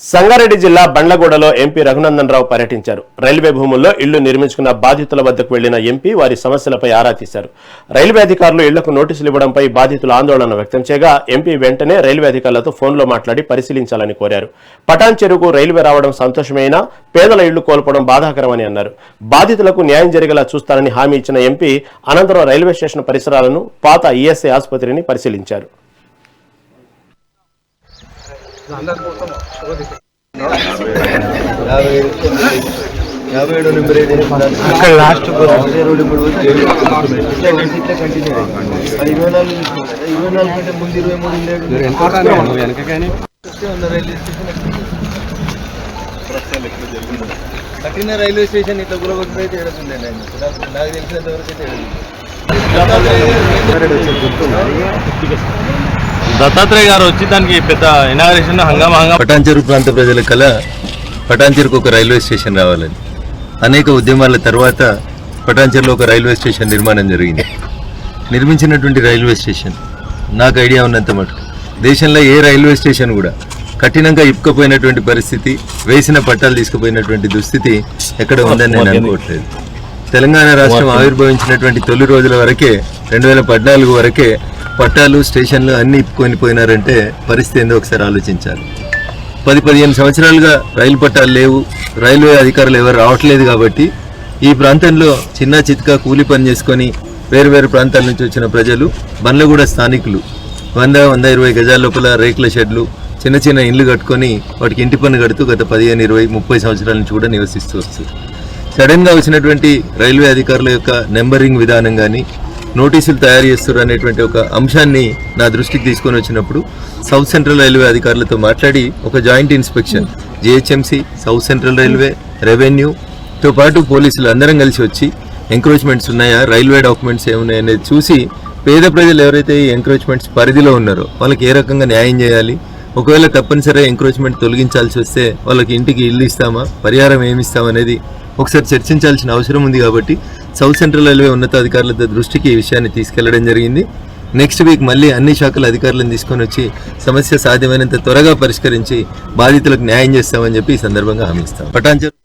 సంగారెడ్డి జిల్లా బండ్లగూడలో ఎంపీ రఘునందన్ రావు పర్యటించారు. రైల్వే భూముల్లో ఇళ్లు నిర్మించుకున్న బాధితుల వద్దకు వెళ్లిన ఎంపీ వారి సమస్యలపై ఆరా తీశారు. రైల్వే అధికారులు ఇళ్లకు నోటీసులు ఇవ్వడంపై బాధితులు ఆందోళన వ్యక్తం చేయగా ఎంపీ వెంటనే రైల్వే అధికారులతో ఫోన్లో మాట్లాడి పరిశీలించాలని కోరారు. పటాన్ చెరువుకు రైల్వే రావడం సంతోషమైనా పేదల ఇళ్లు కోల్పోవడం బాధాకరమని అన్నారు. బాధితులకు న్యాయం జరిగేలా చూస్తారని హామీ ఇచ్చిన ఎంపీ అనంతరం రైల్వే స్టేషన్ పరిసరాలను, పాత ఈఎస్ఐ ఆసుపత్రిని పరిశీలించారు. లాస్ట్ కఠిన రైల్వే స్టేషన్ ఇట్లా గురగొట్టిపోయి తేడుతుందండి. నాకు తెలిసినంత వరకు దత్తాత్రేయ గారు వచ్చి దానికి పెద్ద ఇనాగరేషన్ హంగామా. పటాన్ చెరువు ప్రాంత ప్రజల కళ పటాన్ చెరువుకు ఒక రైల్వే స్టేషన్ రావాలని. అనేక ఉద్యమాల తర్వాత పటాన్ చెరువులో ఒక రైల్వే స్టేషన్ నిర్మాణం జరిగింది. నిర్మించినటువంటి రైల్వే స్టేషన్ నాకు ఐడియా ఉన్నంత మటుకు దేశంలో ఏ రైల్వే స్టేషన్ కూడా కఠినంగా ఇప్పుకపోయినటువంటి పరిస్థితి, వేసిన పట్టాలు తీసుకుపోయినటువంటి దుస్థితి ఎక్కడ ఉందని నేను అనుకోవట్లేదు. తెలంగాణ రాష్ట్రం ఆవిర్భవించినటువంటి తొలి రోజుల వరకే 2014 వరకే పట్టాలు, స్టేషన్లు అన్ని ఇప్పుకొని పోయినారంటే పరిస్థితి ఏందో ఒకసారి ఆలోచించాలి. 10-15 సంవత్సరాలుగా రైలు పట్టాలు లేవు, రైల్వే అధికారులు ఎవరు రావట్లేదు. కాబట్టి ఈ ప్రాంతంలో చిన్న చిత్కా కూలి పని చేసుకొని వేరు ప్రాంతాల నుంచి వచ్చిన ప్రజలు, బండ్లగూడ స్థానికులు 100-120 గజాల లోపల రేకుల షెడ్లు, చిన్న చిన్న ఇండ్లు కట్టుకొని వాటికి ఇంటి పన్ను కడుతూ గత 15-20-30 సంవత్సరాల నుంచి కూడా నివసిస్తూ వస్తుంది. సడన్గా వచ్చినటువంటి రైల్వే అధికారుల యొక్క నెంబరింగ్ విధానం కానీ, నోటీసులు తయారు చేస్తారు అనేటువంటి ఒక అంశాన్ని నా దృష్టికి తీసుకొని వచ్చినప్పుడు సౌత్ సెంట్రల్ రైల్వే అధికారులతో మాట్లాడి ఒక joint inspection GHMC, South Central Railway, రెవెన్యూతో పాటు పోలీసులు అందరం కలిసి వచ్చి ఎంక్రోచ్మెంట్స్ ఉన్నాయా, రైల్వే డాక్యుమెంట్స్ ఏమున్నాయి అనేది చూసి పేద ప్రజలు ఎవరైతే ఈ ఎంక్రోచ్మెంట్స్ పరిధిలో ఉన్నారో వాళ్ళకి ఏ రకంగా న్యాయం చేయాలి, ఒకవేళ తప్పనిసరిగా ఎంక్రోచ్మెంట్ తొలగించాల్సి వస్తే వాళ్ళకి ఇంటికి ఇల్లు ఇస్తామా, పరిహారం ఏమిస్తామనేది ఒకసారి చర్చించాల్సిన అవసరం ఉంది. కాబట్టి సౌత్ సెంట్రల్ రైల్వే ఉన్నతాధికారుల దృష్టికి ఈ విషయాన్ని తీసుకెళ్లడం జరిగింది. నెక్స్ట్ వీక్ మళ్ళీ అన్ని శాఖల అధికారులను తీసుకొని వచ్చి సమస్య సాధ్యమైనంత త్వరగా పరిష్కరించి బాధితులకు న్యాయం చేస్తామని చెప్పి ఈ సందర్భంగా హామీ ఇస్తాం. పటాన్ చెరువు